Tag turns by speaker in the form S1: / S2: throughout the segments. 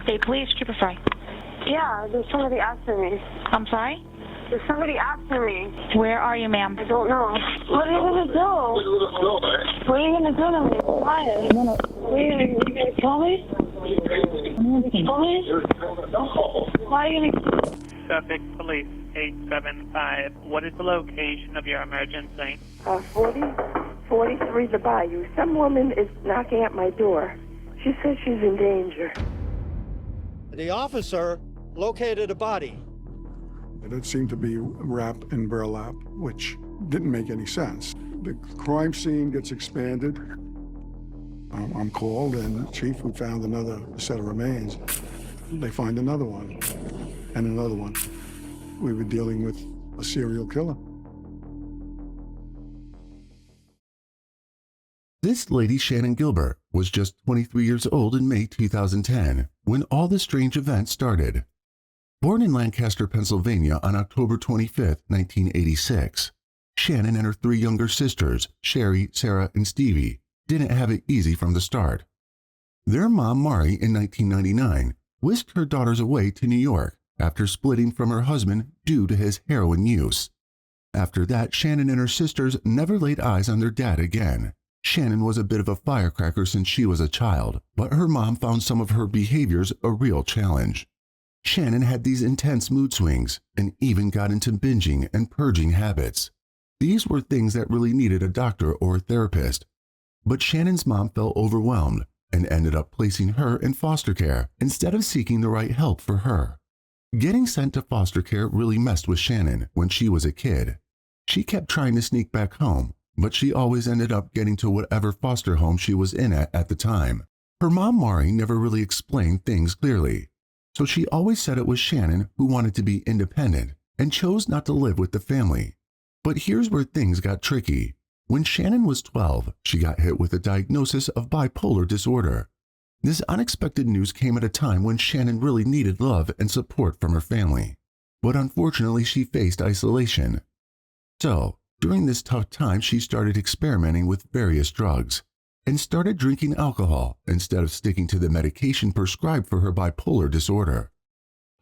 S1: State Police, Trooper Fry.
S2: Yeah, there's somebody after me.
S1: I'm sorry?
S2: There's somebody after me.
S1: Where are you, ma'am?
S2: I don't know. What are you going to do? What are you going to do to me? Why? What are you going to kill me? Kill me? Why are you going to...
S3: Suffolk Police 875. What is the location of your emergency?
S2: 43 the Bayou. Some woman is knocking at my door. She says she's in danger.
S4: The officer located a body.
S5: It seemed to be wrap and burlap, which didn't make any sense. The crime scene gets expanded. I'm called, and Chief, we found another set of remains. They find another one, and another one. We were dealing with a serial killer.
S6: This lady, Shannan Gilbert, was just 23 years old in May 2010 when all the strange events started. Born in Lancaster, Pennsylvania on October 25, 1986, Shannan and her three younger sisters, Sherry, Sarah, and Stevie, didn't have it easy from the start. Their mom, Mari, in 1999, whisked her daughters away to New York after splitting from her husband due to his heroin use. After that, Shannan and her sisters never laid eyes on their dad again. Shannan was a bit of a firecracker since she was a child, but her mom found some of her behaviors a real challenge. Shannan had these intense mood swings and even got into binging and purging habits. These were things that really needed a doctor or a therapist. But Shannan's mom felt overwhelmed and ended up placing her in foster care instead of seeking the right help for her. Getting sent to foster care really messed with Shannan when she was a kid. She kept trying to sneak back home, but she always ended up getting to whatever foster home she was in at the time. Her mom, Mari, never really explained things clearly, so she always said it was Shannan who wanted to be independent and chose not to live with the family. But here's where things got tricky. When Shannan was 12, she got hit with a diagnosis of bipolar disorder. This unexpected news came at a time when Shannan really needed love and support from her family. But unfortunately, she faced isolation. So, during this tough time, she started experimenting with various drugs and started drinking alcohol instead of sticking to the medication prescribed for her bipolar disorder.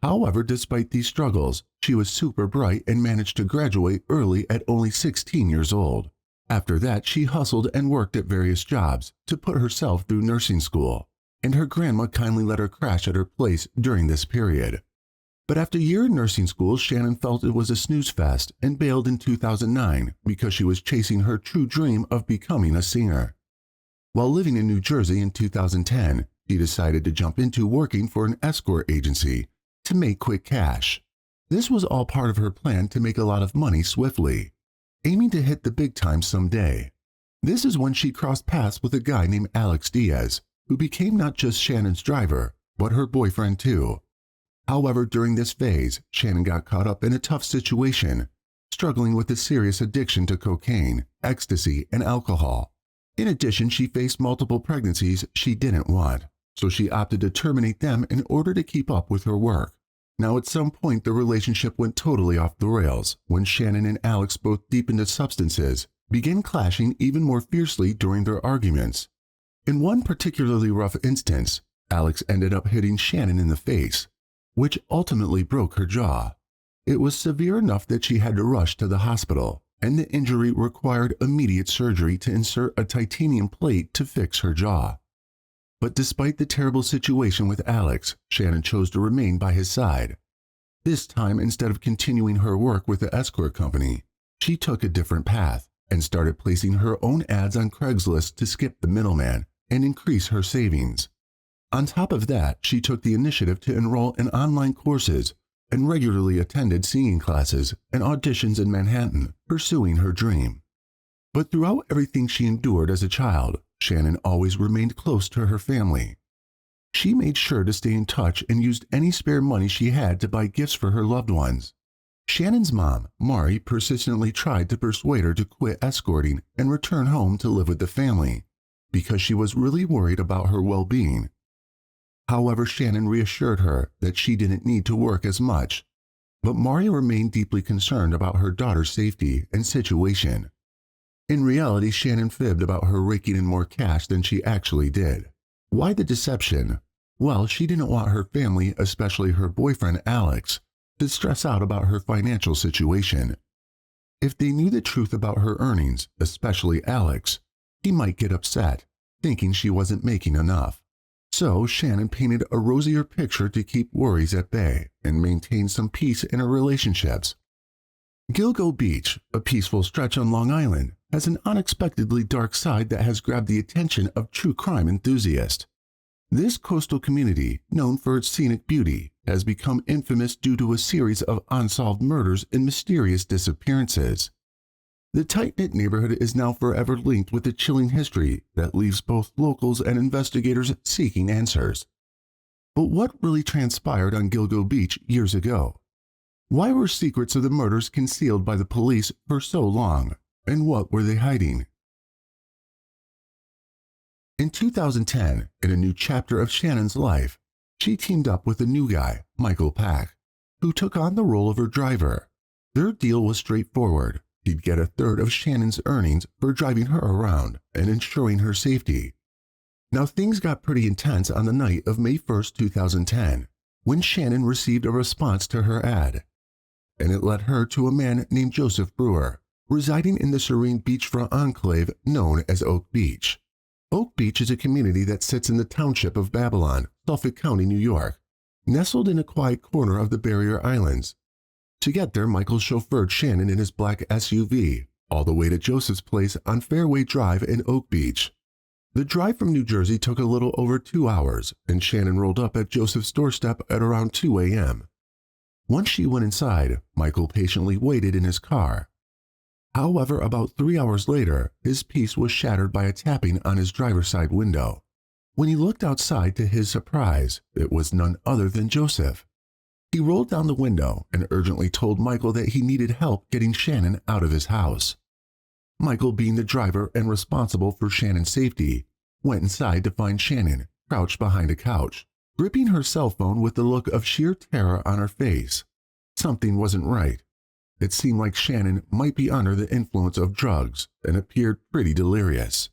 S6: However, despite these struggles, she was super bright and managed to graduate early at only 16 years old. After that, she hustled and worked at various jobs to put herself through nursing school, and her grandma kindly let her crash at her place during this period. But after a year in nursing school, Shannan felt it was a snooze fest and bailed in 2009 because she was chasing her true dream of becoming a singer. While living in New Jersey in 2010, she decided to jump into working for an escort agency to make quick cash. This was all part of her plan to make a lot of money swiftly, aiming to hit the big time someday. This is when she crossed paths with a guy named Alex Diaz, who became not just Shannan's driver, but her boyfriend too. However, during this phase, Shannan got caught up in a tough situation, struggling with a serious addiction to cocaine, ecstasy, and alcohol. In addition, she faced multiple pregnancies she didn't want, so she opted to terminate them in order to keep up with her work. Now, at some point, the relationship went totally off the rails when Shannan and Alex, both deep into substances, began clashing even more fiercely during their arguments. In one particularly rough instance, Alex ended up hitting Shannan in the face, which ultimately broke her jaw. It was severe enough that she had to rush to the hospital, and the injury required immediate surgery to insert a titanium plate to fix her jaw. But despite the terrible situation with Alex, Shannan chose to remain by his side. This time, instead of continuing her work with the escort company, she took a different path and started placing her own ads on Craigslist to skip the middleman and increase her savings. On top of that, she took the initiative to enroll in online courses and regularly attended singing classes and auditions in Manhattan, pursuing her dream. But throughout everything she endured as a child, Shannan always remained close to her family. She made sure to stay in touch and used any spare money she had to buy gifts for her loved ones. Shannan's mom, Mari, persistently tried to persuade her to quit escorting and return home to live with the family, because she was really worried about her well-being. However, Shannan reassured her that she didn't need to work as much, but Mari remained deeply concerned about her daughter's safety and situation. In reality, Shannan fibbed about her raking in more cash than she actually did. Why the deception? Well, she didn't want her family, especially her boyfriend Alex, to stress out about her financial situation. If they knew the truth about her earnings, especially Alex, he might get upset, thinking she wasn't making enough. So Shannan painted a rosier picture to keep worries at bay and maintain some peace in her relationships. Gilgo Beach, a peaceful stretch on Long Island, has an unexpectedly dark side that has grabbed the attention of true crime enthusiasts. This coastal community, known for its scenic beauty, has become infamous due to a series of unsolved murders and mysterious disappearances. The tight-knit neighborhood is now forever linked with a chilling history that leaves both locals and investigators seeking answers. But what really transpired on Gilgo Beach years ago? Why were secrets of the murders concealed by the police for so long, and what were they hiding? In 2010, in a new chapter of Shannan's life, she teamed up with a new guy, Michael Pack, who took on the role of her driver. Their deal was straightforward. He'd get a third of Shannan's earnings for driving her around and ensuring her safety. Now things got pretty intense on the night of May 1st, 2010, when Shannan received a response to her ad. And it led her to a man named Joseph Brewer, residing in the serene beachfront enclave known as Oak Beach. Oak Beach is a community that sits in the township of Babylon, Suffolk County, New York, nestled in a quiet corner of the Barrier Islands. To get there, Michael chauffeured Shannan in his black SUV all the way to Joseph's place on Fairway Drive in Oak Beach. The drive from New Jersey took a little over 2 hours, and Shannan rolled up at Joseph's doorstep at around 2 a.m. Once she went inside, Michael patiently waited in his car. However, about 3 hours later, his peace was shattered by a tapping on his driver's side window. When he looked outside, to his surprise, it was none other than Joseph. He rolled down the window and urgently told Michael that he needed help getting Shannan out of his house. Michael, being the driver and responsible for Shannan's safety, went inside to find Shannan crouched behind a couch, gripping her cell phone with the look of sheer terror on her face. Something wasn't right. It seemed like Shannan might be under the influence of drugs and appeared pretty delirious.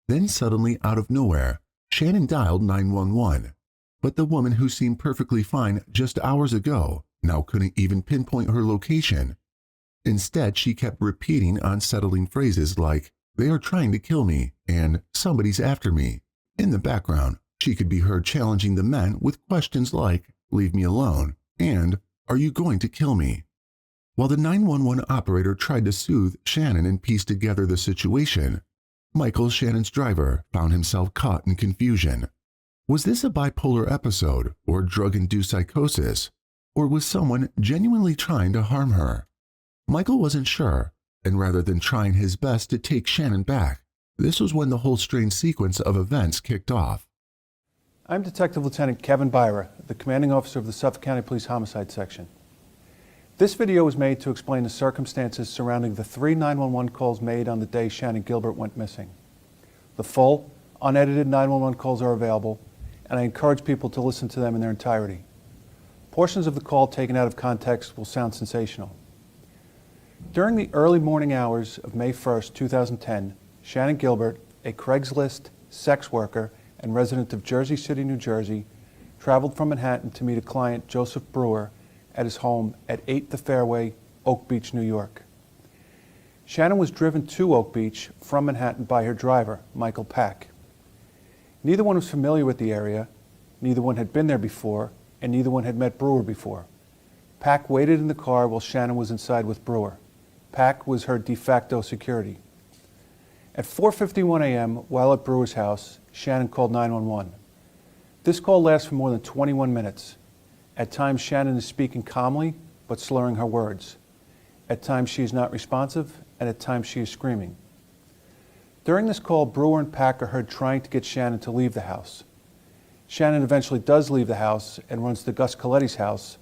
S6: Then suddenly, out of nowhere, Shannan dialed 911, but the woman who seemed perfectly fine just hours ago now couldn't even pinpoint her location. Instead, she kept repeating unsettling phrases like, "They are trying to kill me," and "Somebody's after me." In the background, she could be heard challenging the men with questions like, "Leave me alone," and "Are you going to kill me?" While the 911 operator tried to soothe Shannan and piece together the situation, Michael, Shannan's driver, found himself caught in confusion. Was this a bipolar episode or drug-induced psychosis, or was someone genuinely trying to harm her? Michael wasn't sure, and rather than trying his best to take Shannan back, this was when the whole strange sequence of events kicked off.
S7: I'm Detective Lieutenant Kevin Byra, the commanding officer of the Suffolk County Police Homicide Section. This video was made to explain the circumstances surrounding the 3 911 calls made on the day Shannan Gilbert went missing. The full, unedited 911 calls are available, and I encourage people to listen to them in their entirety. Portions of the call taken out of context will sound sensational. During the early morning hours of May 1st, 2010, Shannan Gilbert, a Craigslist sex worker and resident of Jersey City, New Jersey, traveled from Manhattan to meet a client, Joseph Brewer, at his home at 8 The Fairway, Oak Beach, New York. Shannan was driven to Oak Beach from Manhattan by her driver, Michael Pack. Neither one was familiar with the area, neither one had been there before, and neither one had met Brewer before. Pack waited in the car while Shannan was inside with Brewer. Pack was her de facto security. At 4:51 a.m., while at Brewer's house, Shannan called 911. This call lasts for more than 21 minutes. At times, Shannan is speaking calmly, but slurring her words. At times, she is not responsive, and at times, she is screaming. During this call, Brewer and Pack are heard trying to get Shannan to leave the house. Shannan eventually does leave the house and runs to Gus Coletti's house,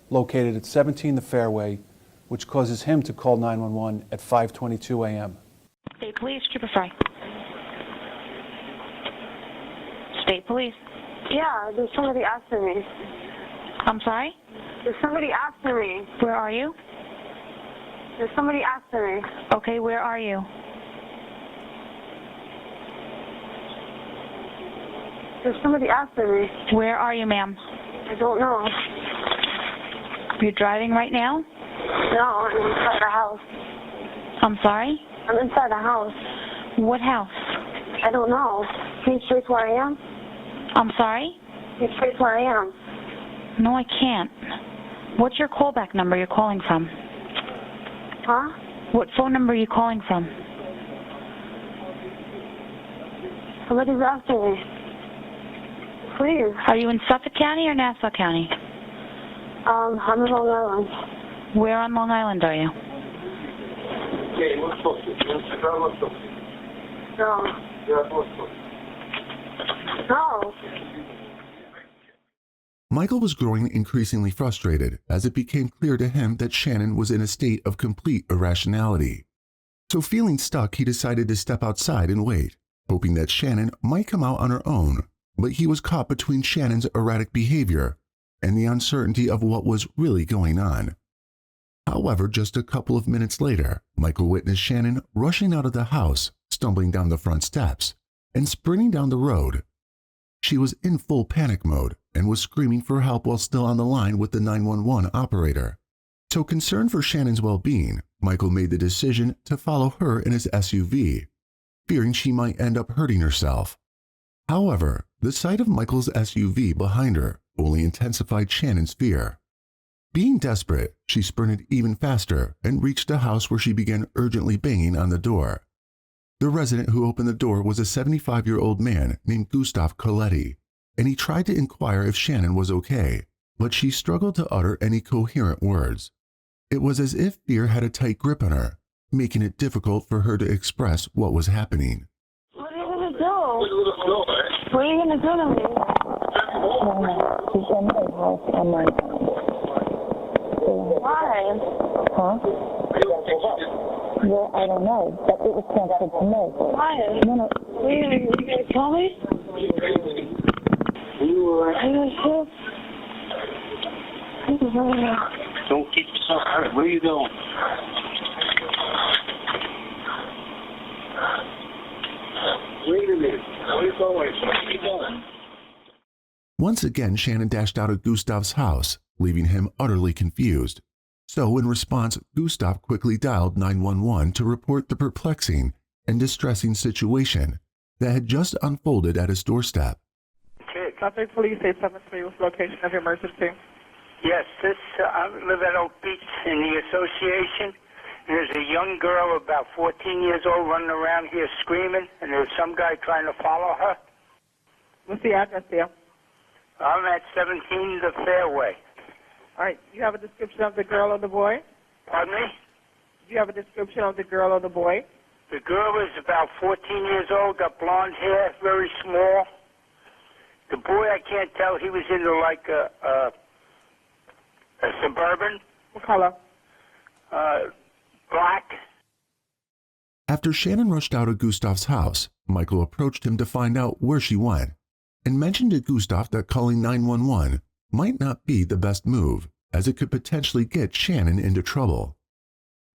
S7: located at 17 The Fairway, which causes him to call 911 at 5:22 a.m.
S1: State Police, Trooper Fry. State Police.
S2: Yeah, there's somebody after me.
S1: I'm sorry?
S2: There's somebody after me.
S1: Where are you?
S2: There's somebody after me.
S1: Okay, where are you?
S2: There's somebody after me.
S1: Where are you, ma'am?
S2: I don't know.
S1: You're driving right now?
S2: No, I'm inside the house.
S1: I'm sorry?
S2: I'm inside the house.
S1: What house?
S2: I don't know. Can you trace where I am?
S1: I'm sorry?
S2: Can you trace where I am?
S1: No, I can't. What's your callback number you're calling from?
S2: Huh?
S1: What phone number are you calling from?
S2: Somebody's after me. Please.
S1: Are you in Suffolk County or Nassau County?
S2: I'm in Long Island.
S1: Where on Long Island are you?
S2: No. No.
S6: Michael was growing increasingly frustrated as it became clear to him that Shannan was in a state of complete irrationality. So feeling stuck, he decided to step outside and wait, hoping that Shannan might come out on her own, but he was caught between Shannan's erratic behavior and the uncertainty of what was really going on. However, just a couple of minutes later, Michael witnessed Shannan rushing out of the house, stumbling down the front steps, and sprinting down the road. She was in full panic mode and was screaming for help while still on the line with the 911 operator. So concerned for Shannan's well-being, Michael made the decision to follow her in his SUV, fearing she might end up hurting herself. However, the sight of Michael's SUV behind her only intensified Shannan's fear. Being desperate, she sprinted even faster and reached the house where she began urgently banging on the door. The resident who opened the door was a 75-year-old man named Gustav Coletti, and he tried to inquire if Shannan was okay, but she struggled to utter any coherent words. It was as if fear had a tight grip on her, making it difficult for her to express what was happening.
S2: What are you going to do? What are you going to do to me?
S8: She's in my house on my phone.
S2: Why?
S8: Huh? Well, I don't know, but it was transferred to me.
S2: Why?
S8: No.
S2: What are you going to tell me? Are you going to
S9: Don't get yourself hurt. Where are you going? Wait a minute. Where are you going? Where are you going?
S6: Once again, Shannan dashed out of Gustav's house, leaving him utterly confused. So in response, Gustav quickly dialed 911 to report the perplexing and distressing situation that had just unfolded at his doorstep.
S3: Suffolk Police 873, what's the location of your emergency?
S9: Yes, I live at Oak Beach in the association. And there's a young girl about 14 years old running around here screaming, and there's some guy trying to follow her.
S3: What's the address there?
S9: I'm at 17 the Fairway.
S3: All right, you have a description of the girl or the boy?
S9: Pardon me?
S3: Do you have a description of the girl or the boy?
S9: The girl is about 14 years old, got blonde hair, very small. The boy, I can't tell. He was into like a Suburban.
S3: What color?
S9: Black.
S6: After Shannan rushed out of Gustav's house, Michael approached him to find out where she went and mentioned to Gustav that calling 911 might not be the best move, as it could potentially get Shannan into trouble.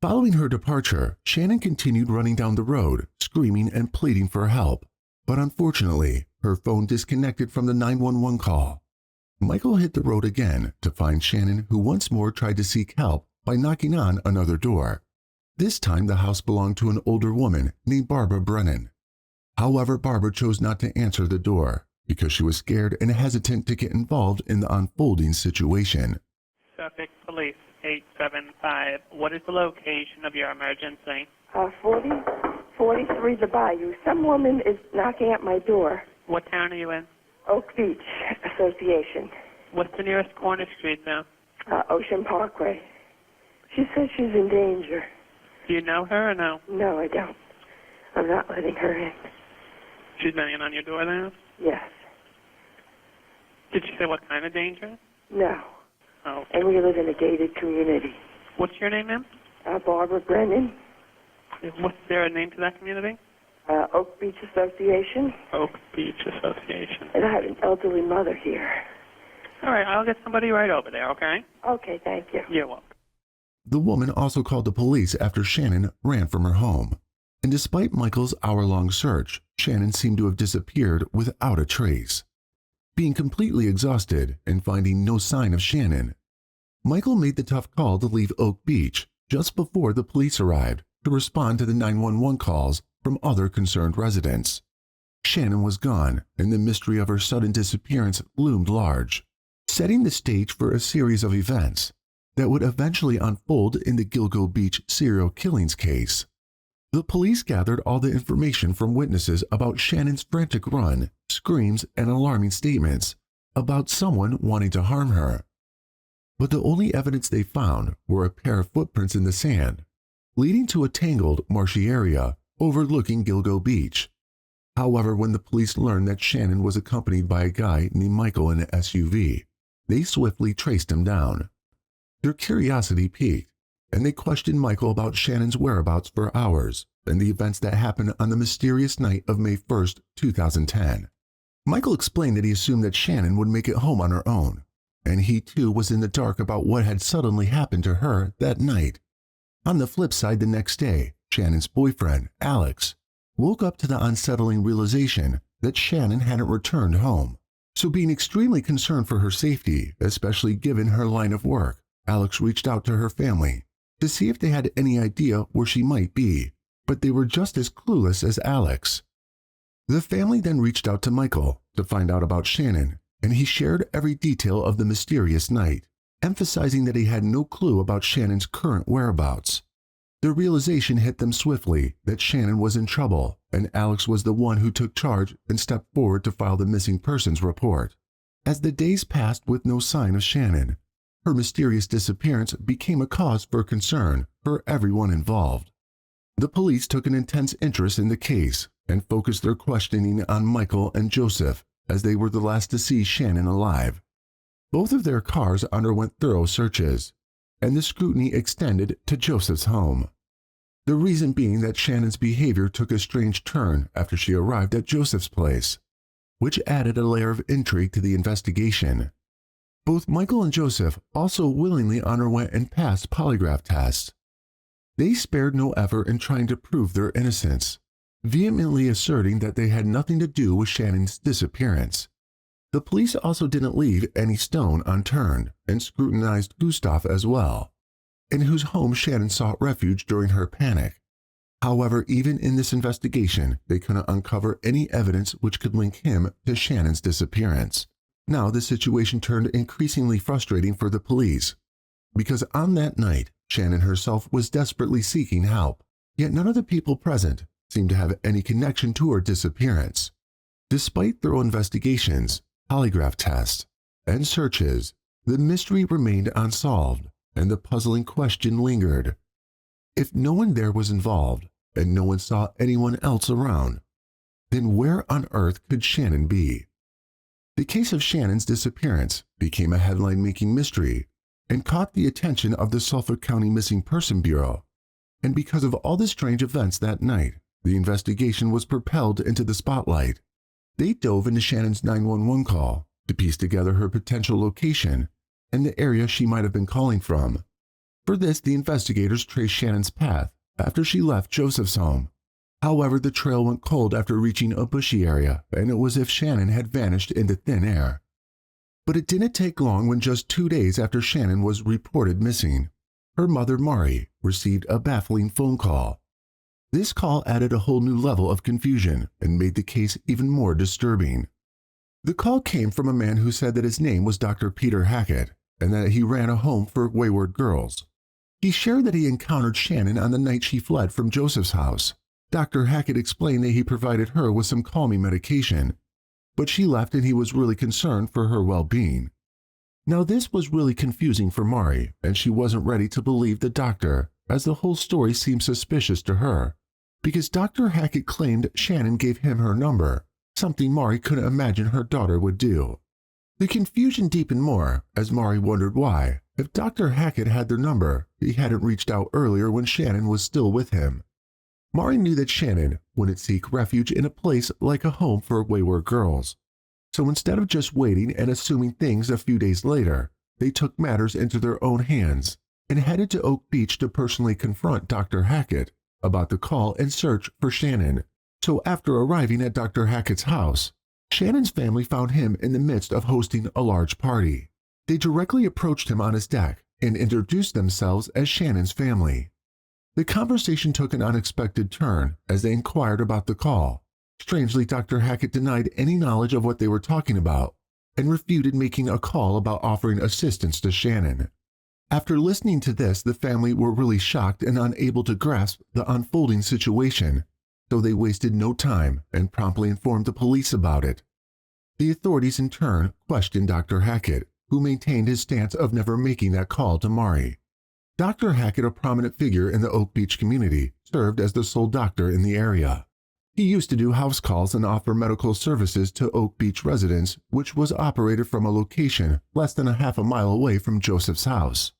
S6: Following her departure, Shannan continued running down the road, screaming and pleading for help, but unfortunately, her phone disconnected from the 911 call. Michael hit the road again to find Shannan, who once more tried to seek help by knocking on another door. This time, the house belonged to an older woman named Barbara Brennan. However, Barbara chose not to answer the door because she was scared and hesitant to get involved in the unfolding situation.
S3: Suffolk Police 875, what is the location of your emergency?
S10: 43 the Bayou. Some woman is knocking at my door.
S3: What town are you in?
S10: Oak Beach Association.
S3: What's the nearest corner street now?
S10: Ocean Parkway. She says she's in danger.
S3: Do you know her or no?
S10: No, I don't. I'm not letting her in.
S3: She's banging on your door now?
S10: Yes.
S3: Did she say what kind of danger?
S10: No.
S3: Oh.
S10: And we live in a gated community.
S3: What's your name, ma'am?
S10: Barbara Brennan.
S3: What's there a name to that community?
S10: Oak Beach Association.
S3: Oak Beach Association.
S10: And I have an elderly mother here.
S3: All right, I'll get somebody right over there, okay?
S10: Okay, thank you.
S3: You're welcome.
S6: The woman also called the police after Shannan ran from her home. And despite Michael's hour-long search, Shannan seemed to have disappeared without a trace. Being completely exhausted and finding no sign of Shannan, Michael made the tough call to leave Oak Beach just before the police arrived to respond to the 911 calls from other concerned residents. Shannan was gone, and the mystery of her sudden disappearance loomed large, setting the stage for a series of events that would eventually unfold in the Gilgo Beach serial killings case. The police gathered all the information from witnesses about Shannan's frantic run, screams, and alarming statements about someone wanting to harm her. But the only evidence they found were a pair of footprints in the sand, leading to a tangled, marshy area overlooking Gilgo Beach. However, when the police learned that Shannan was accompanied by a guy named Michael in an SUV, they swiftly traced him down. Their curiosity piqued, and they questioned Michael about Shannan's whereabouts for hours and the events that happened on the mysterious night of May 1st, 2010. Michael explained that he assumed that Shannan would make it home on her own, and he too was in the dark about what had suddenly happened to her that night. On the flip side, the next day, Shannan's boyfriend, Alex, woke up to the unsettling realization that Shannan hadn't returned home. So being extremely concerned for her safety, especially given her line of work, Alex reached out to her family to see if they had any idea where she might be, but they were just as clueless as Alex. The family then reached out to Michael to find out about Shannan, and he shared every detail of the mysterious night, emphasizing that he had no clue about Shannan's current whereabouts. The realization hit them swiftly that Shannan was in trouble, and Alex was the one who took charge and stepped forward to file the missing persons report. As the days passed with no sign of Shannan, her mysterious disappearance became a cause for concern for everyone involved. The police took an intense interest in the case and focused their questioning on Michael and Joseph, as they were the last to see Shannan alive. Both of their cars underwent thorough searches, and the scrutiny extended to Joseph's home. The reason being that Shannan's behavior took a strange turn after she arrived at Joseph's place, which added a layer of intrigue to the investigation. Both Michael and Joseph also willingly underwent and passed polygraph tests. They spared no effort in trying to prove their innocence, vehemently asserting that they had nothing to do with Shannan's disappearance. The police also didn't leave any stone unturned and scrutinized Gustav as well, in whose home Shannan sought refuge during her panic. However, even in this investigation, they couldn't uncover any evidence which could link him to Shannan's disappearance. Now the situation turned increasingly frustrating for the police, because on that night, Shannan herself was desperately seeking help, yet none of the people present seemed to have any connection to her disappearance. Despite thorough investigations, polygraph tests, and searches, the mystery remained unsolved, and the puzzling question lingered. If no one there was involved, and no one saw anyone else around, then where on earth could Shannan be? The case of Shannan's disappearance became a headline-making mystery and caught the attention of the Suffolk County Missing Person Bureau, and because of all the strange events that night, the investigation was propelled into the spotlight. They dove into Shannan's 911 call to piece together her potential location and the area she might have been calling from. For this, the investigators traced Shannan's path after she left Joseph's home. However, the trail went cold after reaching a bushy area, and it was as if Shannan had vanished into thin air. But it didn't take long when just 2 days after Shannan was reported missing, her mother, Mari, received a baffling phone call. This call added a whole new level of confusion and made the case even more disturbing. The call came from a man who said that his name was Dr. Peter Hackett and that he ran a home for wayward girls. He shared that he encountered Shannan on the night she fled from Joseph's house. Dr. Hackett explained that he provided her with some calming medication, but she left and he was really concerned for her well-being. Now this was really confusing for Mari, and she wasn't ready to believe the doctor, as the whole story seemed suspicious to her, because Dr. Hackett claimed Shannan gave him her number, something Mari couldn't imagine her daughter would do. The confusion deepened more as Mari wondered why, if Dr. Hackett had their number, he hadn't reached out earlier when Shannan was still with him. Mari knew that Shannan wouldn't seek refuge in a place like a home for wayward girls. So instead of just waiting and assuming things a few days later, they took matters into their own hands and headed to Oak Beach to personally confront Dr. Hackett about the call and search for Shannan. So after arriving at Dr. Hackett's house, Shannan's family found him in the midst of hosting a large party. They directly approached him on his deck and introduced themselves as Shannan's family. The conversation took an unexpected turn as they inquired about the call. Strangely, Dr. Hackett denied any knowledge of what they were talking about and refuted making a call about offering assistance to Shannan. After listening to this, the family were really shocked and unable to grasp the unfolding situation, so they wasted no time and promptly informed the police about it. The authorities in turn questioned Dr. Hackett, who maintained his stance of never making that call to Mari. Dr. Hackett, a prominent figure in the Oak Beach community, served as the sole doctor in the area. He used to do house calls and offer medical services to Oak Beach residents, which was operated from a location less than a half a mile away from Joseph's house.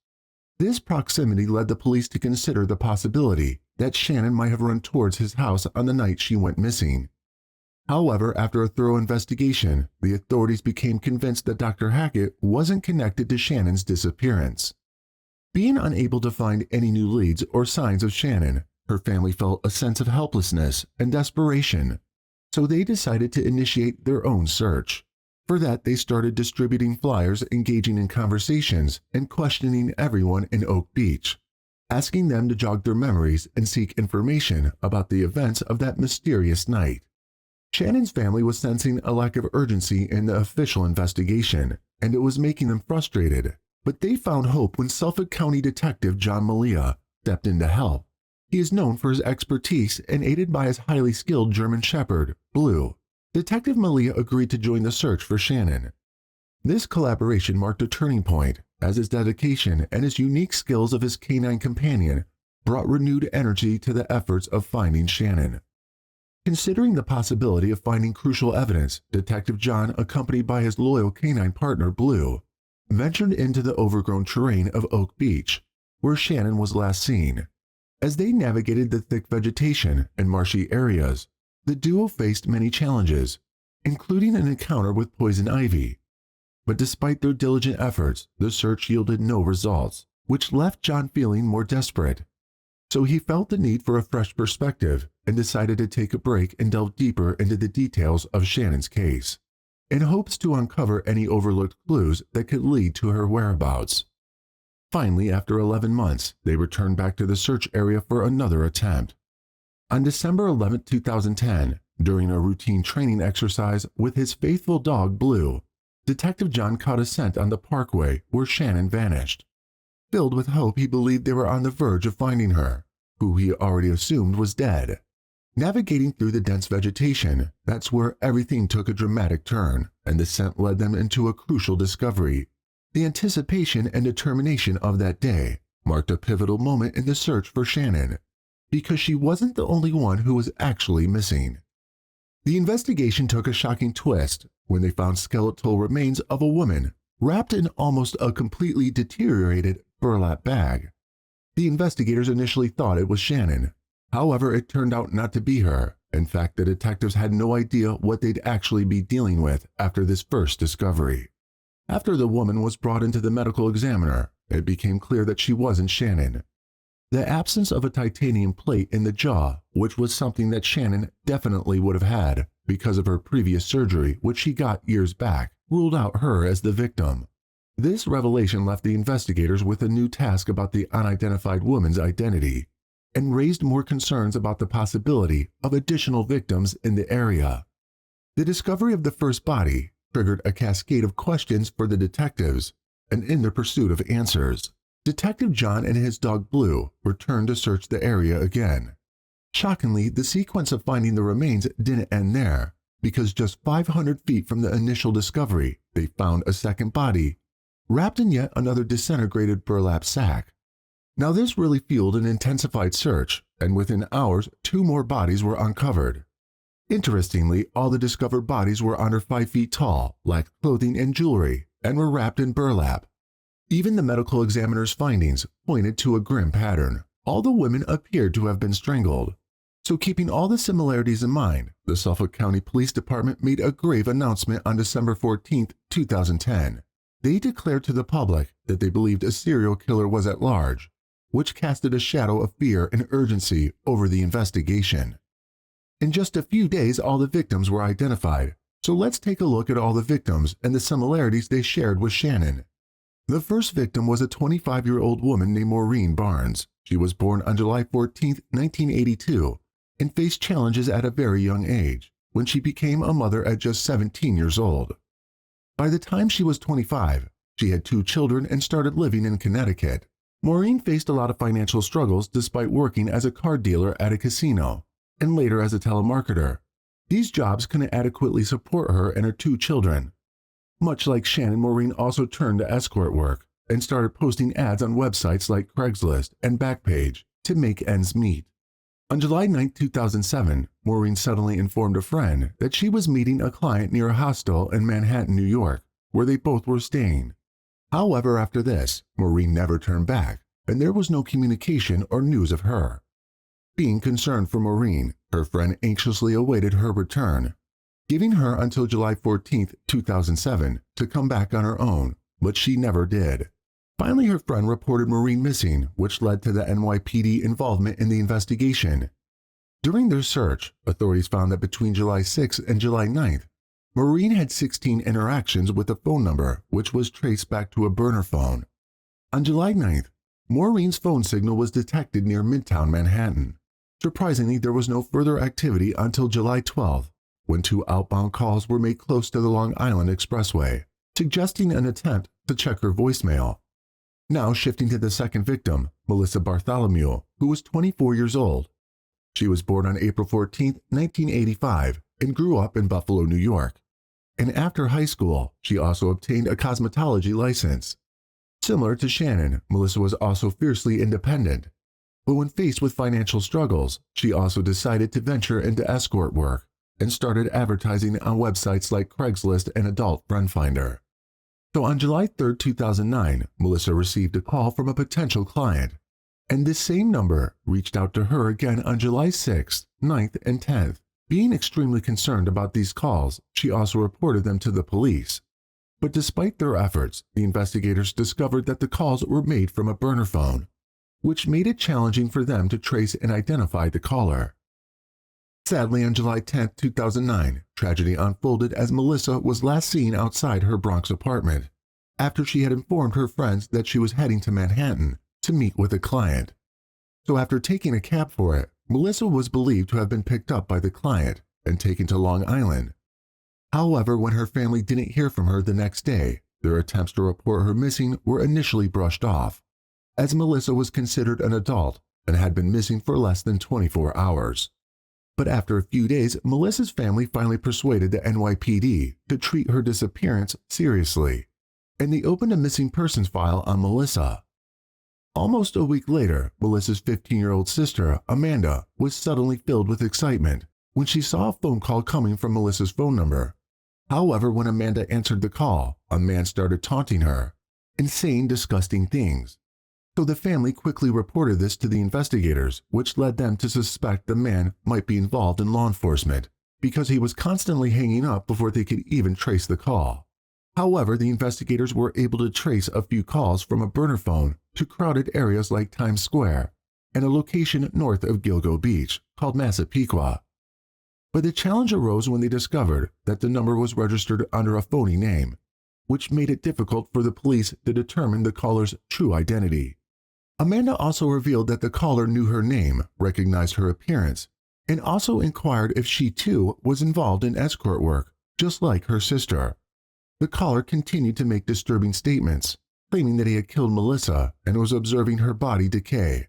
S6: This proximity led the police to consider the possibility that Shannan might have run towards his house on the night she went missing. However, after a thorough investigation, the authorities became convinced that Dr. Hackett wasn't connected to Shannan's disappearance. Being unable to find any new leads or signs of Shannan, her family felt a sense of helplessness and desperation, so they decided to initiate their own search. For that, they started distributing flyers, engaging in conversations, and questioning everyone in Oak Beach, asking them to jog their memories and seek information about the events of that mysterious night. Shannan's family was sensing a lack of urgency in the official investigation, and it was making them frustrated, but they found hope when Suffolk County Detective John Malia stepped in to help. He is known for his expertise and aided by his highly skilled German Shepherd, Blue. Detective Malia agreed to join the search for Shannan. This collaboration marked a turning point, as his dedication and his unique skills of his canine companion brought renewed energy to the efforts of finding Shannan. Considering the possibility of finding crucial evidence, Detective John, accompanied by his loyal canine partner Blue, ventured into the overgrown terrain of Oak Beach, where Shannan was last seen. As they navigated the thick vegetation and marshy areas, the duo faced many challenges, including an encounter with poison ivy. But despite their diligent efforts, the search yielded no results, which left John feeling more desperate. So he felt the need for a fresh perspective and decided to take a break and delve deeper into the details of Shannan's case, in hopes to uncover any overlooked clues that could lead to her whereabouts. Finally, after 11 months, they returned back to the search area for another attempt. On December 11, 2010, during a routine training exercise with his faithful dog Blue, Detective John caught a scent on the parkway where Shannan vanished. Filled with hope, he believed they were on the verge of finding her, who he already assumed was dead. Navigating through the dense vegetation, that's where everything took a dramatic turn, and the scent led them into a crucial discovery. The anticipation and determination of that day marked a pivotal moment in the search for Shannan, because she wasn't the only one who was actually missing. The investigation took a shocking twist when they found skeletal remains of a woman wrapped in almost a completely deteriorated burlap bag. The investigators initially thought it was Shannan. However, it turned out not to be her. In fact, the detectives had no idea what they'd actually be dealing with after this first discovery. After the woman was brought into the medical examiner, it became clear that she wasn't Shannan. The absence of a titanium plate in the jaw, which was something that Shannan definitely would have had because of her previous surgery, which she got years back, ruled out her as the victim. This revelation left the investigators with a new task about the unidentified woman's identity, and raised more concerns about the possibility of additional victims in the area. The discovery of the first body triggered a cascade of questions for the detectives, and in their pursuit of answers, Detective John and his dog Blue returned to search the area again. Shockingly, the sequence of finding the remains didn't end there, because just 500 feet from the initial discovery, they found a second body, wrapped in yet another disintegrated burlap sack. Now this really fueled an intensified search, and within hours, 2 more bodies were uncovered. Interestingly, all the discovered bodies were under 5 feet tall, lacked clothing and jewelry, and were wrapped in burlap. Even the medical examiner's findings pointed to a grim pattern. All the women appeared to have been strangled. So keeping all the similarities in mind, the Suffolk County Police Department made a grave announcement on December 14, 2010. They declared to the public that they believed a serial killer was at large, which casted a shadow of fear and urgency over the investigation. In just a few days, all the victims were identified, So let's take a look at all the victims and the similarities they shared with Shannan. The first victim was a 25-year-old woman named Maureen Barnes. She was born on July 14, 1982, and faced challenges at a very young age, when she became a mother at just 17 years old. By the time she was 25, she had 2 children and started living in Connecticut. Maureen faced a lot of financial struggles despite working as a card dealer at a casino, and later as a telemarketer. These jobs couldn't adequately support her and her 2 children. Much like Shannan, Maureen also turned to escort work and started posting ads on websites like Craigslist and Backpage to make ends meet. On July 9, 2007, Maureen suddenly informed a friend that she was meeting a client near a hostel in Manhattan, New York, where they both were staying. However, after this, Maureen never turned back, and there was no communication or news of her. Being concerned for Maureen, her friend anxiously awaited her return, giving her until July 14, 2007 to come back on her own, but she never did. Finally, her friend reported Maureen missing, which led to the NYPD involvement in the investigation. During their search, authorities found that between July 6 and July 9th, Maureen had 16 interactions with a phone number, which was traced back to a burner phone. On July 9th, Maureen's phone signal was detected near Midtown Manhattan. Surprisingly, there was no further activity until July 12th, when 2 outbound calls were made close to the Long Island Expressway, suggesting an attempt to check her voicemail. Now shifting to the second victim, Melissa Bartholomew, who was 24 years old. She was born on April 14, 1985, and grew up in Buffalo, New York. And after high school, she also obtained a cosmetology license. Similar to Shannan, Melissa was also fiercely independent. But when faced with financial struggles, she also decided to venture into escort work and started advertising on websites like Craigslist and Adult Friend Finder. So on July 3, 2009, Melissa received a call from a potential client, and this same number reached out to her again on July 6th, 9th, and 10th. Being extremely concerned about these calls, she also reported them to the police. But despite their efforts, the investigators discovered that the calls were made from a burner phone, which made it challenging for them to trace and identify the caller. Sadly, on July 10, 2009, tragedy unfolded as Melissa was last seen outside her Bronx apartment after she had informed her friends that she was heading to Manhattan to meet with a client. So after taking a cab for it, Melissa was believed to have been picked up by the client and taken to Long Island. However, when her family didn't hear from her the next day, their attempts to report her missing were initially brushed off, as Melissa was considered an adult and had been missing for less than 24 hours. But after a few days, Melissa's family finally persuaded the NYPD to treat her disappearance seriously, and they opened a missing persons file on Melissa. Almost a week later, Melissa's 15-year-old sister, Amanda, was suddenly filled with excitement when she saw a phone call coming from Melissa's phone number. However, when Amanda answered the call, a man started taunting her and saying disgusting things. So the family quickly reported this to the investigators, which led them to suspect the man might be involved in law enforcement because he was constantly hanging up before they could even trace the call. However, the investigators were able to trace a few calls from a burner phone to crowded areas like Times Square and a location north of Gilgo Beach called Massapequa. But the challenge arose when they discovered that the number was registered under a phony name, which made it difficult for the police to determine the caller's true identity. Amanda also revealed that the caller knew her name, recognized her appearance, and also inquired if she too was involved in escort work, just like her sister. The caller continued to make disturbing statements, claiming that he had killed Melissa and was observing her body decay.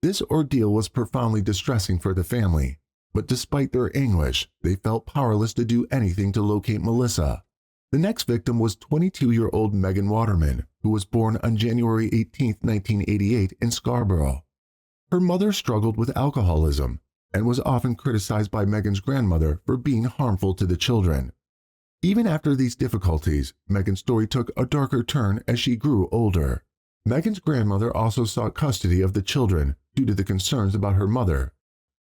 S6: This ordeal was profoundly distressing for the family, but despite their anguish, they felt powerless to do anything to locate Melissa. The next victim was 22-year-old Megan Waterman, who was born on January 18, 1988 in Scarborough. Her mother struggled with alcoholism and was often criticized by Megan's grandmother for being harmful to the children. Even after these difficulties, Megan's story took a darker turn as she grew older. Megan's grandmother also sought custody of the children due to the concerns about her mother,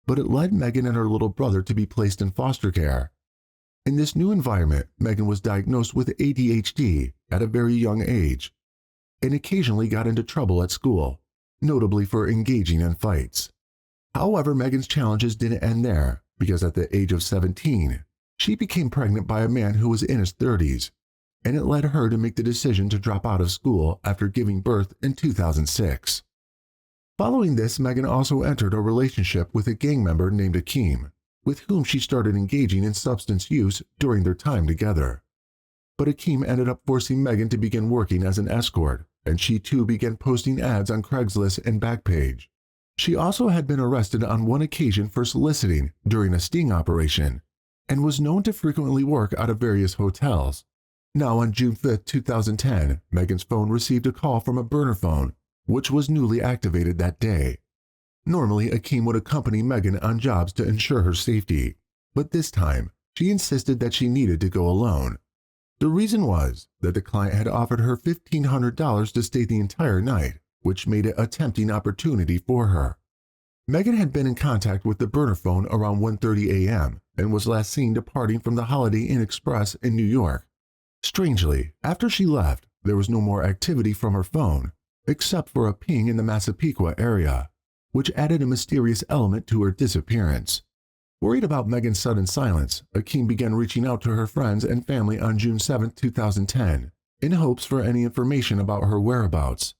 S6: but it led Megan and her little brother to be placed in foster care. In this new environment, Megan was diagnosed with ADHD at a very young age and occasionally got into trouble at school, notably for engaging in fights. However, Megan's challenges didn't end there because at the age of 17, She became pregnant by a man who was in his 30s, and it led her to make the decision to drop out of school after giving birth in 2006. Following this, Megan also entered a relationship with a gang member named Akeem, with whom she started engaging in substance use during their time together. But Akeem ended up forcing Megan to begin working as an escort, and she too began posting ads on Craigslist and Backpage. She also had been arrested on one occasion for soliciting during a sting operation, and was known to frequently work out of various hotels. Now on June 5, 2010, Megan's phone received a call from a burner phone, which was newly activated that day. Normally, Akeem would accompany Megan on jobs to ensure her safety, but this time, she insisted that she needed to go alone. The reason was that the client had offered her $1,500 to stay the entire night, which made it a tempting opportunity for her. Megan had been in contact with the burner phone around 1:30 a.m. and was last seen departing from the Holiday Inn Express in New York. Strangely, after she left, there was no more activity from her phone, except for a ping in the Massapequa area, which added a mysterious element to her disappearance. Worried about Megan's sudden silence, Akeem began reaching out to her friends and family on June 7, 2010, in hopes for any information about her whereabouts.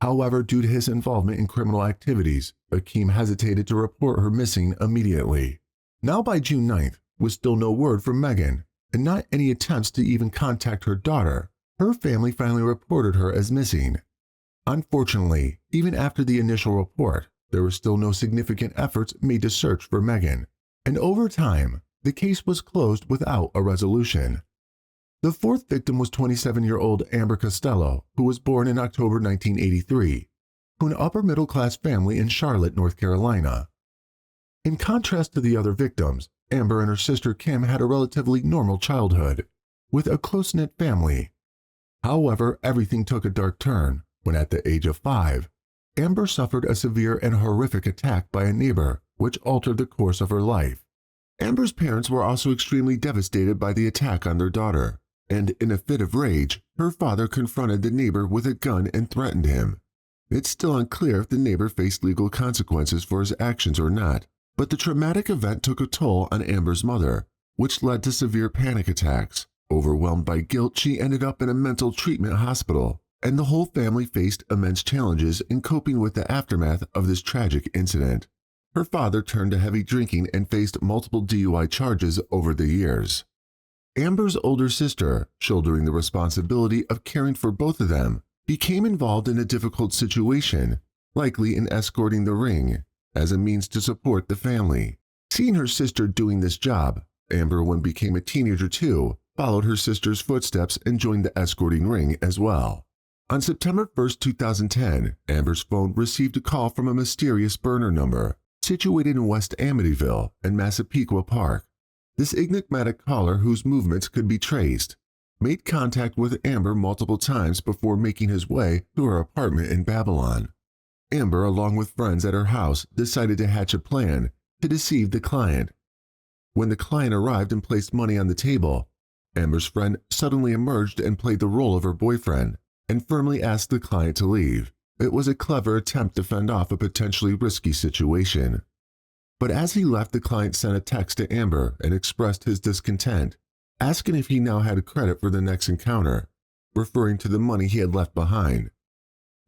S6: However, due to his involvement in criminal activities, Akeem hesitated to report her missing immediately. Now by June 9th, with still no word from Megan, and not any attempts to even contact her daughter, her family finally reported her as missing. Unfortunately, even after the initial report, there were still no significant efforts made to search for Megan, and over time, the case was closed without a resolution. The fourth victim was 27-year-old Amber Costello, who was born in October 1983, to an upper-middle-class family in Charlotte, North Carolina. In contrast to the other victims, Amber and her sister Kim had a relatively normal childhood, with a close-knit family. However, everything took a dark turn when at the age of 5, Amber suffered a severe and horrific attack by a neighbor, which altered the course of her life. Amber's parents were also extremely devastated by the attack on their daughter, and in a fit of rage, her father confronted the neighbor with a gun and threatened him. It's still unclear if the neighbor faced legal consequences for his actions or not, but the traumatic event took a toll on Amber's mother, which led to severe panic attacks. Overwhelmed by guilt, she ended up in a mental treatment hospital, and the whole family faced immense challenges in coping with the aftermath of this tragic incident. Her father turned to heavy drinking and faced multiple DUI charges over the years. Amber's older sister, shouldering the responsibility of caring for both of them, became involved in a difficult situation, likely in escorting the ring, as a means to support the family. Seeing her sister doing this job, Amber, when became a teenager too, followed her sister's footsteps and joined the escorting ring as well. On September 1, 2010, Amber's phone received a call from a mysterious burner number situated in West Amityville and Massapequa Park. This enigmatic caller, whose movements could be traced, made contact with Amber multiple times before making his way to her apartment in Babylon. Amber, along with friends at her house, decided to hatch a plan to deceive the client. When the client arrived and placed money on the table, Amber's friend suddenly emerged and played the role of her boyfriend and firmly asked the client to leave. It was a clever attempt to fend off a potentially risky situation. But as he left, the client sent a text to Amber and expressed his discontent, asking if he now had credit for the next encounter, referring to the money he had left behind.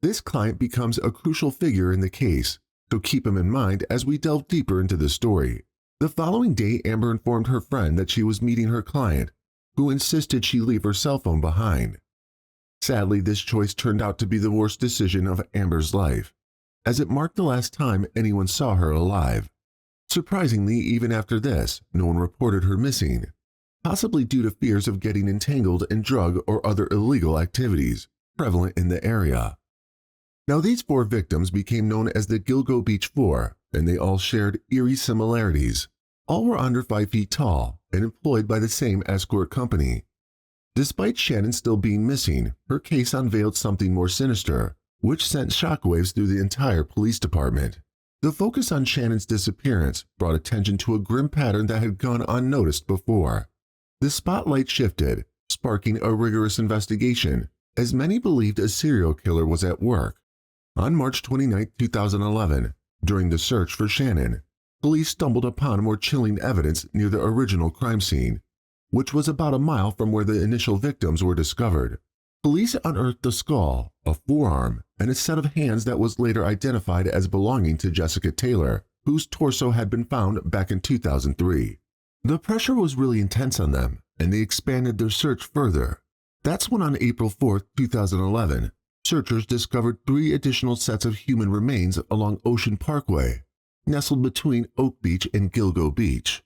S6: This client becomes a crucial figure in the case, so keep him in mind as we delve deeper into the story. The following day, Amber informed her friend that she was meeting her client, who insisted she leave her cell phone behind. Sadly, this choice turned out to be the worst decision of Amber's life, as it marked the last time anyone saw her alive. Surprisingly, even after this, no one reported her missing, possibly due to fears of getting entangled in drug or other illegal activities prevalent in the area. Now, these 4 victims became known as the Gilgo Beach 4, and they all shared eerie similarities. All were under 5 feet tall and employed by the same escort company. Despite Shannan still being missing, her case unveiled something more sinister, which sent shockwaves through the entire police department. The focus on Shannan's disappearance brought attention to a grim pattern that had gone unnoticed before. The spotlight shifted, sparking a rigorous investigation, as many believed a serial killer was at work. On March 29, 2011, during the search for Shannan, police stumbled upon more chilling evidence near the original crime scene, which was about a mile from where the initial victims were discovered. Police unearthed a skull, a forearm, and a set of hands that was later identified as belonging to Jessica Taylor, whose torso had been found back in 2003. The pressure was really intense on them, and they expanded their search further. That's when on April 4, 2011, searchers discovered 3 additional sets of human remains along Ocean Parkway, nestled between Oak Beach and Gilgo Beach.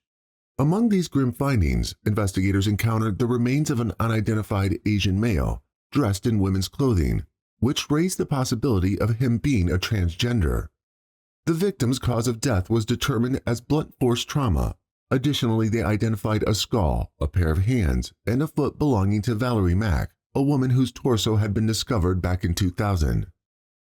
S6: Among these grim findings, investigators encountered the remains of an unidentified Asian male dressed in women's clothing, which raised the possibility of him being a transgender. The victim's cause of death was determined as blunt force trauma. Additionally, they identified a skull, a pair of hands, and a foot belonging to Valerie Mack, a woman whose torso had been discovered back in 2000.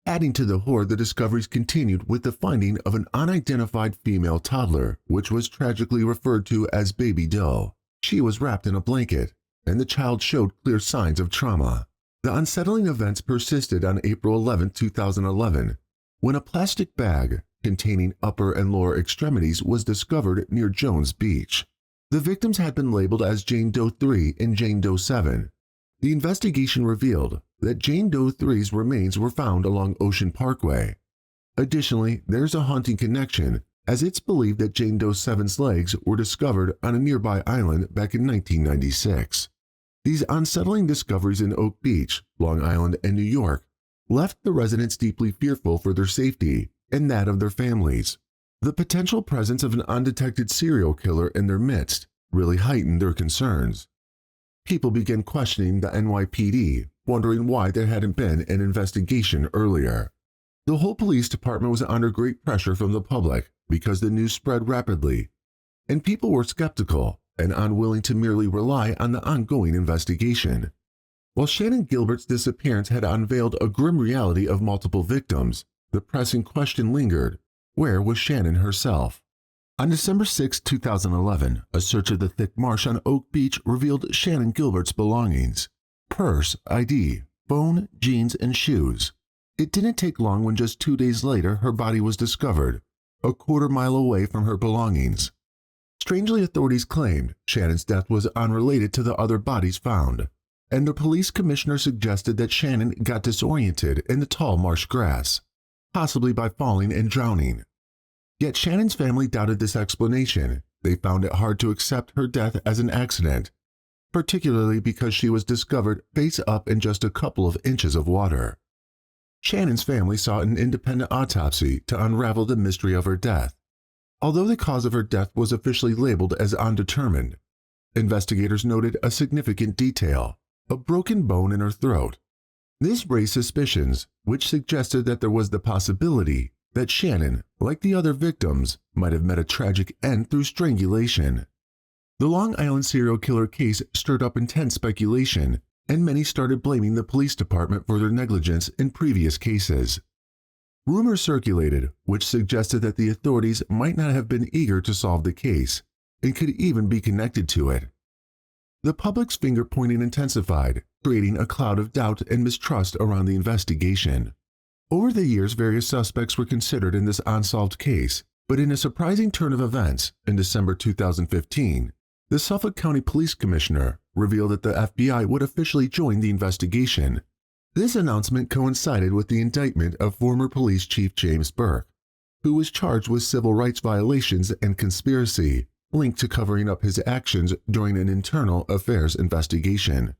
S6: Adding to the horror, the discoveries continued with the finding of an unidentified female toddler, which was tragically referred to as Baby Doe. She was wrapped in a blanket, and the child showed clear signs of trauma. The unsettling events persisted on April 11, 2011, when a plastic bag containing upper and lower extremities was discovered near Jones Beach. The victims had been labeled as Jane Doe 3 and Jane Doe 7. The investigation revealed that Jane Doe 3's remains were found along Ocean Parkway. Additionally, there's a haunting connection, as it's believed that Jane Doe 7's legs were discovered on a nearby island back in 1996. These unsettling discoveries in Oak Beach, Long Island, and New York left the residents deeply fearful for their safety and that of their families. The potential presence of an undetected serial killer in their midst really heightened their concerns. People began questioning the NYPD, wondering why there hadn't been an investigation earlier. The whole police department was under great pressure from the public because the news spread rapidly, and people were skeptical and unwilling to merely rely on the ongoing investigation. While Shannan Gilbert's disappearance had unveiled a grim reality of multiple victims, the pressing question lingered: where was Shannan herself? On December 6, 2011, a search of the thick marsh on Oak Beach revealed Shannan Gilbert's belongings: purse, ID, phone, jeans, and shoes. It didn't take long when just 2 days later her body was discovered, a quarter-mile away from her belongings. Strangely, authorities claimed Shannan's death was unrelated to the other bodies found, and the police commissioner suggested that Shannan got disoriented in the tall marsh grass, possibly by falling and drowning. Yet Shannan's family doubted this explanation. They found it hard to accept her death as an accident, particularly because she was discovered face up in just a couple of inches of water. Shannan's family sought an independent autopsy to unravel the mystery of her death. Although the cause of her death was officially labeled as undetermined, investigators noted a significant detail: a broken bone in her throat. This raised suspicions, which suggested that there was the possibility that Shannan, like the other victims, might have met a tragic end through strangulation. The Long Island serial killer case stirred up intense speculation, and many started blaming the police department for their negligence in previous cases. Rumors circulated which suggested that the authorities might not have been eager to solve the case and could even be connected to it. The public's finger-pointing intensified, creating a cloud of doubt and mistrust around the investigation. Over the years, various suspects were considered in this unsolved case, but in a surprising turn of events, in December 2015, the Suffolk County Police Commissioner revealed that the FBI would officially join the investigation. This announcement coincided with the indictment of former Police Chief James Burke, who was charged with civil rights violations and conspiracy linked to covering up his actions during an internal affairs investigation.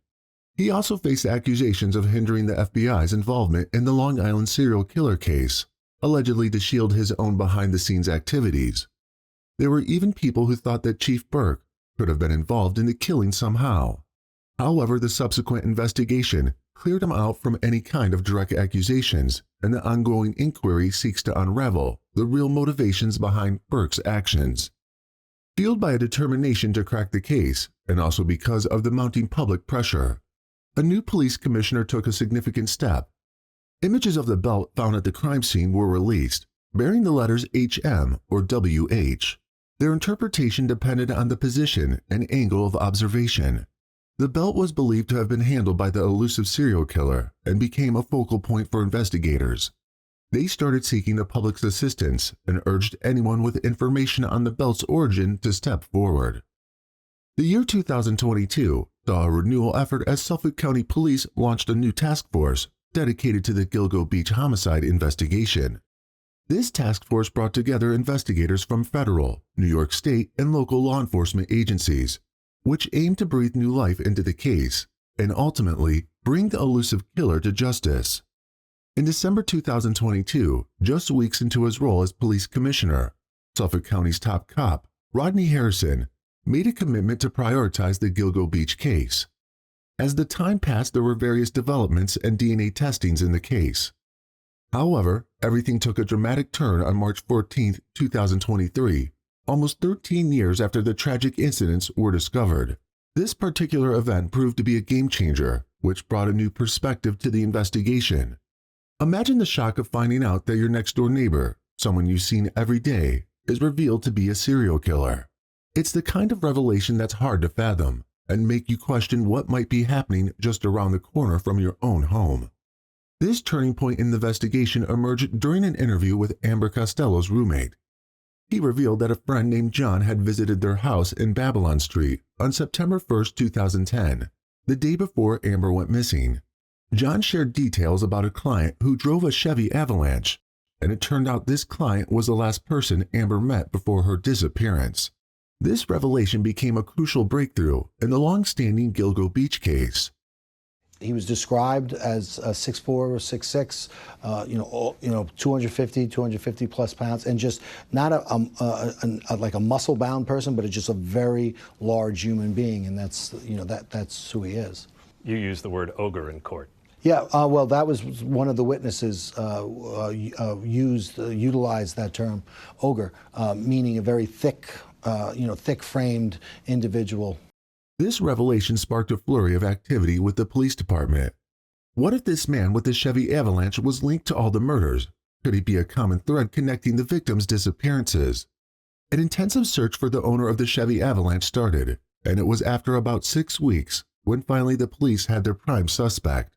S6: He also faced accusations of hindering the FBI's involvement in the Long Island serial killer case, allegedly to shield his own behind-the-scenes activities. There were even people who thought that Chief Burke could have been involved in the killing somehow. However, the subsequent investigation cleared him out from any kind of direct accusations, and the ongoing inquiry seeks to unravel the real motivations behind Burke's actions. Fueled by a determination to crack the case, and also because of the mounting public pressure, a new police commissioner took a significant step. Images of the belt found at the crime scene were released, bearing the letters HM or WH. Their interpretation depended on the position and angle of observation. The belt was believed to have been handled by the elusive serial killer and became a focal point for investigators. They started seeking the public's assistance and urged anyone with information on the belt's origin to step forward. The year 2022 saw a renewal effort as Suffolk County Police launched a new task force dedicated to the Gilgo Beach homicide investigation. This task force brought together investigators from federal, New York State, and local law enforcement agencies, which aimed to breathe new life into the case and ultimately bring the elusive killer to justice. In December 2022, just weeks into his role as police commissioner, Suffolk County's top cop, Rodney Harrison, made a commitment to prioritize the Gilgo Beach case. As the time passed, there were various developments and DNA testings in the case. However, everything took a dramatic turn on March 14, 2023, almost 13 years after the tragic incidents were discovered. This particular event proved to be a game changer, which brought a new perspective to the investigation. Imagine the shock of finding out that your next-door neighbor, someone you've seen every day, is revealed to be a serial killer. It's the kind of revelation that's hard to fathom and make you question what might be happening just around the corner from your own home. This turning point in the investigation emerged during an interview with Amber Costello's roommate. He revealed that a friend named John had visited their house in Babylon Street on September 1, 2010, the day before Amber went missing. John shared details about a client who drove a Chevy Avalanche, and it turned out this client was the last person Amber met before her disappearance. This revelation became a crucial breakthrough in the long-standing Gilgo Beach case.
S11: He was described as 6'4" or 6'6", 250 plus pounds, and just not like a muscle-bound person, but just a very large human being, and that's who he is.
S12: You used the word ogre in court.
S11: Yeah, well, that was one of the witnesses utilized that term, ogre, meaning a very thick, thick-framed individual.
S6: This revelation sparked a flurry of activity with the police department. What if this man with the Chevy Avalanche was linked to all the murders? Could he be a common thread connecting the victims' disappearances? An intensive search for the owner of the Chevy Avalanche started, and it was after about 6 weeks when finally the police had their prime suspect.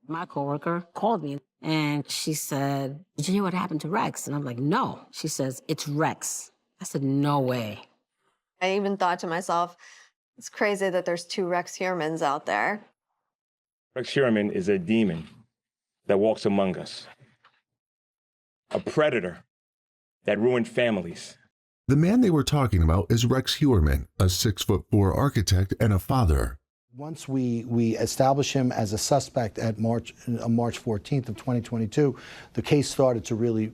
S13: My coworker called me and she said, "Did you hear what happened to Rex?" And I'm like, "No." She says, "It's Rex." I said, "No way."
S14: I even thought to myself, it's crazy that there's 2 Rex Heuermanns out there.
S15: Rex Heuermann is a demon that walks among us, a predator that ruined families.
S6: The man they were talking about is Rex Heuermann, a 6'4" architect and a father.
S11: Once we established him as a suspect at March 14th of 2022, the case started to really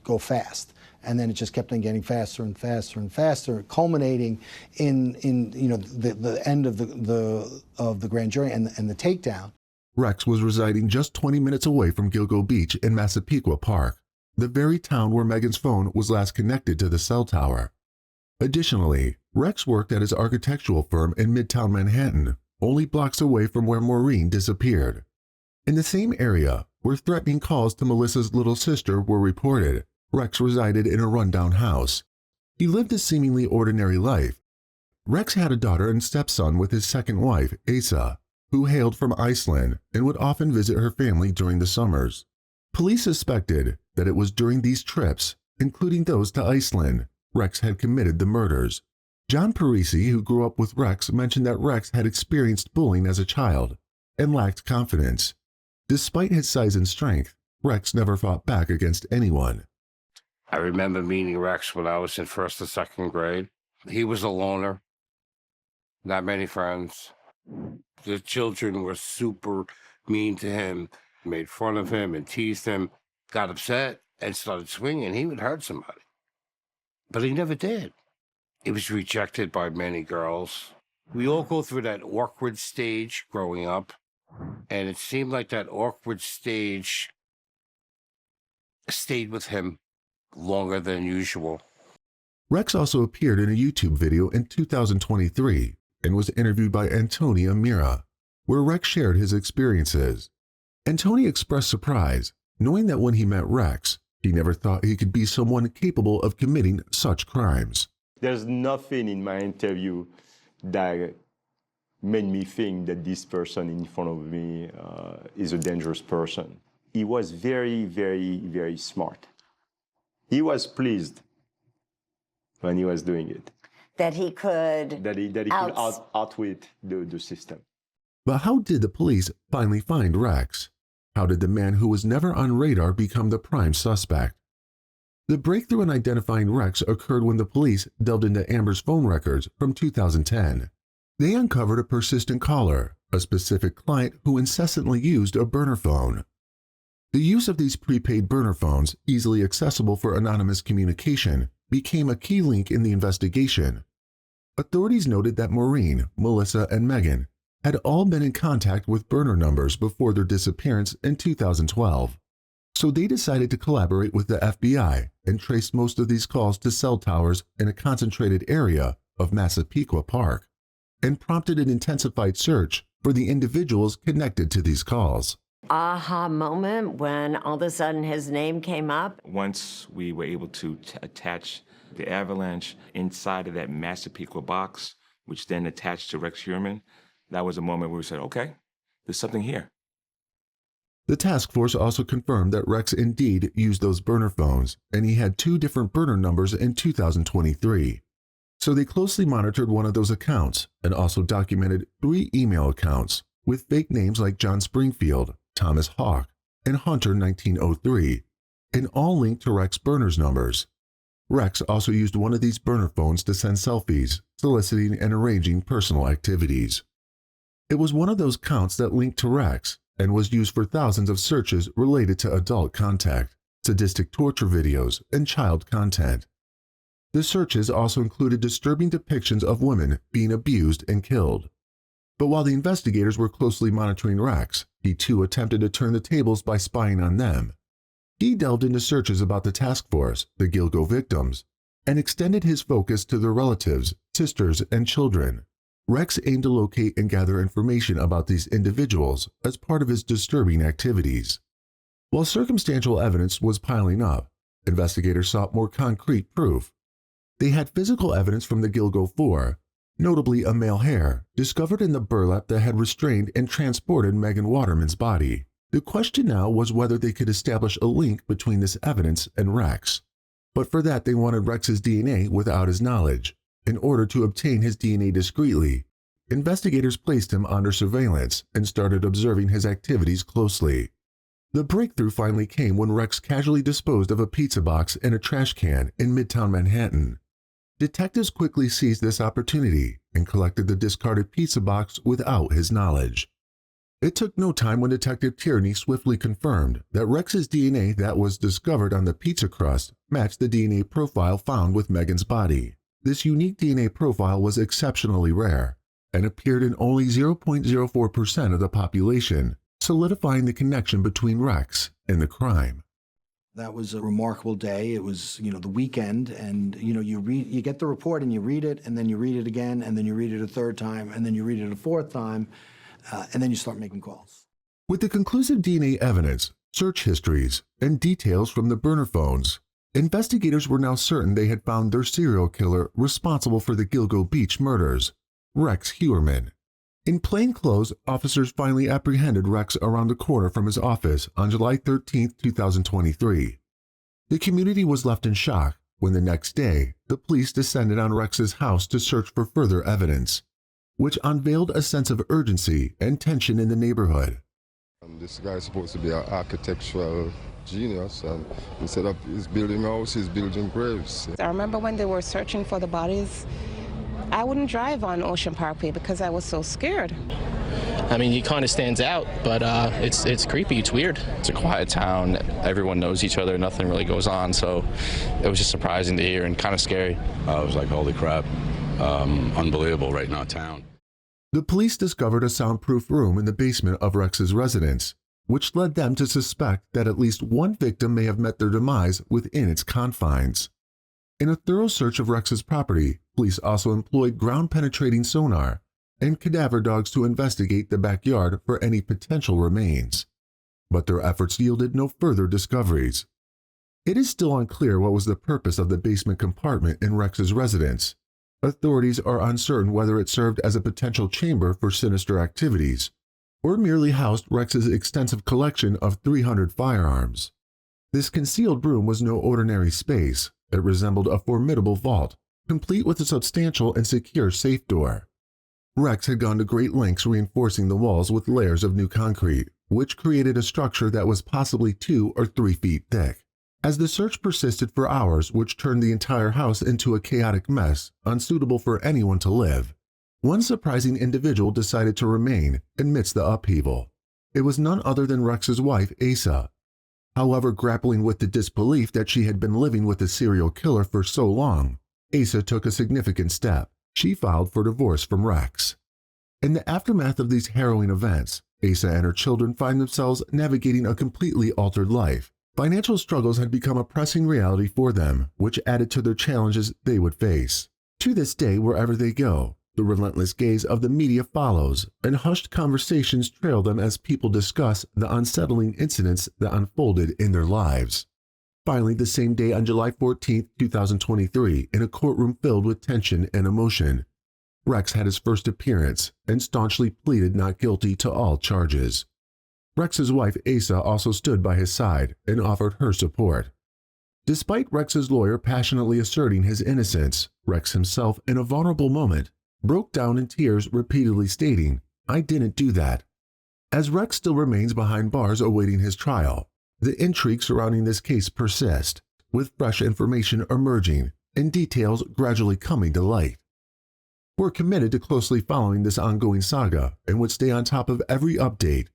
S11: go fast. And then it just kept on getting faster and faster and faster, culminating in the end of the grand jury and the takedown.
S6: Rex was residing just 20 minutes away from Gilgo Beach in Massapequa Park, the very town where Megan's phone was last connected to the cell tower. Additionally, Rex worked at his architectural firm in Midtown Manhattan, only blocks away from where Maureen disappeared. In the same area where threatening calls to Melissa's little sister were reported, Rex resided in a rundown house. He lived a seemingly ordinary life. Rex had a daughter and stepson with his second wife, Asa, who hailed from Iceland and would often visit her family during the summers. Police suspected that it was during these trips, including those to Iceland, Rex had committed the murders. John Parisi, who grew up with Rex, mentioned that Rex had experienced bullying as a child and lacked confidence. Despite his size and strength, Rex never fought back against anyone.
S16: I remember meeting Rex when I was in 1st or 2nd grade. He was a loner, not many friends. The children were super mean to him, made fun of him and teased him, got upset and started swinging. He would hurt somebody, but he never did. He was rejected by many girls. We all go through that awkward stage growing up, and it seemed like that awkward stage stayed with him longer than usual.
S6: Rex also appeared in a YouTube video in 2023 and was interviewed by Antonia Mira, where Rex shared his experiences. Antonia expressed surprise, knowing that when he met Rex, he never thought he could be someone capable of committing such crimes.
S17: There's nothing in my interview that made me think that this person in front of me is a dangerous person. he was very, very, very smart. He was pleased when he was doing it.
S18: That he could
S17: outwit the system.
S6: But how did the police finally find Rex? How did the man who was never on radar become the prime suspect? The breakthrough in identifying Rex occurred when the police delved into Amber's phone records from 2010. They uncovered a persistent caller, a specific client who incessantly used a burner phone. The use of these prepaid burner phones, easily accessible for anonymous communication, became a key link in the investigation. Authorities noted that Maureen, Melissa, and Megan had all been in contact with burner numbers before their disappearance in 2012. So they decided to collaborate with the FBI and traced most of these calls to cell towers in a concentrated area of Massapequa Park, and prompted an intensified search for the individuals connected to these calls.
S18: Aha moment when all of a sudden his name came up?
S15: Once we were able to attach the avalanche inside of that Massapequa box, which then attached to Rex Heuermann, that was a moment where we said, okay, there's something here.
S6: The task force also confirmed that Rex indeed used those burner phones, and he had 2 different burner numbers in 2023. So they closely monitored one of those accounts and also documented 3 email accounts with fake names like John Springfield, Thomas Hawk, and Hunter 1903, and all linked to Rex burners numbers. Rex also used one of these burner phones to send selfies, soliciting and arranging personal activities. It was one of those accounts that linked to Rex and was used for thousands of searches related to adult contact, sadistic torture videos, and child content. The searches also included disturbing depictions of women being abused and killed. But while the investigators were closely monitoring Rex, he too attempted to turn the tables by spying on them. He delved into searches about the task force, the Gilgo victims, and extended his focus to their relatives, sisters, and children. Rex aimed to locate and gather information about these individuals as part of his disturbing activities. While circumstantial evidence was piling up, investigators sought more concrete proof. They had physical evidence from the Gilgo 4, notably a male hair, discovered in the burlap that had restrained and transported Megan Waterman's body. The question now was whether they could establish a link between this evidence and Rex. But for that they wanted Rex's DNA without his knowledge. In order to obtain his DNA discreetly, investigators placed him under surveillance and started observing his activities closely. The breakthrough finally came when Rex casually disposed of a pizza box in a trash can in Midtown Manhattan. Detectives quickly seized this opportunity and collected the discarded pizza box without his knowledge. It took no time when Detective Tierney swiftly confirmed that Rex's DNA that was discovered on the pizza crust matched the DNA profile found with Megan's body. This unique DNA profile was exceptionally rare and appeared in only 0.04% of the population, solidifying the connection between Rex and the crime.
S11: That was a remarkable day. It was, the weekend, and you get the report and you read it, and then you read it again, and then you read it a 3rd time, and then you read it a 4th time, and then you start making calls.
S6: With the conclusive DNA evidence, search histories, and details from the burner phones, investigators were now certain they had found their serial killer responsible for the Gilgo Beach murders, Rex Heuermann. In plain clothes, officers finally apprehended Rex around the corner from his office on July 13, 2023. The community was left in shock when the next day, the police descended on Rex's house to search for further evidence, which unveiled a sense of urgency and tension in the neighborhood.
S19: This guy is supposed to be an architectural genius, and instead of he's building houses, he's building graves.
S20: I remember when they were searching for the bodies, I wouldn't drive on Ocean Parkway because I was so scared.
S21: I mean, he kind of stands out, but it's creepy, it's weird. It's a quiet town, everyone knows each other, nothing really goes on, so it was just surprising to hear and kind of scary.
S22: I was like, holy crap, unbelievable right now, town.
S6: The police discovered a soundproof room in the basement of Rex's residence, which led them to suspect that at least one victim may have met their demise within its confines. In a thorough search of Rex's property, police also employed ground-penetrating sonar and cadaver dogs to investigate the backyard for any potential remains. But their efforts yielded no further discoveries. It is still unclear what was the purpose of the basement compartment in Rex's residence. Authorities are uncertain whether it served as a potential chamber for sinister activities, or merely housed Rex's extensive collection of 300 firearms. This concealed room was no ordinary space. It resembled a formidable vault, complete with a substantial and secure safe door. Rex had gone to great lengths reinforcing the walls with layers of new concrete, which created a structure that was possibly 2 or 3 feet thick. As the search persisted for hours, which turned the entire house into a chaotic mess, unsuitable for anyone to live, one surprising individual decided to remain amidst the upheaval. It was none other than Rex's wife, Asa. However, grappling with the disbelief that she had been living with a serial killer for so long, Asa took a significant step. She filed for divorce from Rex. In the aftermath of these harrowing events, Asa and her children find themselves navigating a completely altered life. Financial struggles had become a pressing reality for them, which added to their challenges they would face. To this day, wherever they go, the relentless gaze of the media follows, and hushed conversations trail them as people discuss the unsettling incidents that unfolded in their lives. Finally, the same day on July 14, 2023, in a courtroom filled with tension and emotion, Rex had his first appearance and staunchly pleaded not guilty to all charges. Rex's wife Asa also stood by his side and offered her support. Despite Rex's lawyer passionately asserting his innocence, Rex himself, in a vulnerable moment, broke down in tears, repeatedly stating, "I didn't do that." As Rex still remains behind bars awaiting his trial, the intrigue surrounding this case persists, with fresh information emerging and details gradually coming to light. We're committed to closely following this ongoing saga and would stay on top of every update.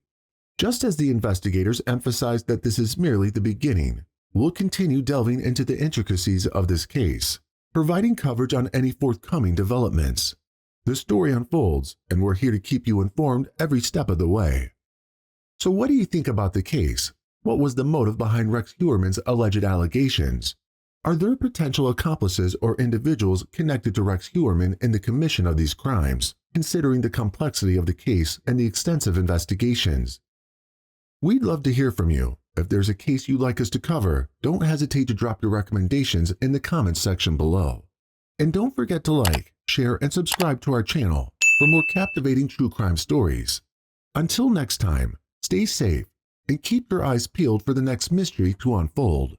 S6: Just as the investigators emphasized that this is merely the beginning, we'll continue delving into the intricacies of this case, providing coverage on any forthcoming developments. The story unfolds, and we're here to keep you informed every step of the way. So what do you think about the case? What was the motive behind Rex Heuermann's alleged allegations? Are there potential accomplices or individuals connected to Rex Heuermann in the commission of these crimes, considering the complexity of the case and the extensive investigations? We'd love to hear from you. If there's a case you'd like us to cover, don't hesitate to drop your recommendations in the comments section below. And don't forget to like, share, and subscribe to our channel for more captivating true crime stories. Until next time, stay safe and keep your eyes peeled for the next mystery to unfold.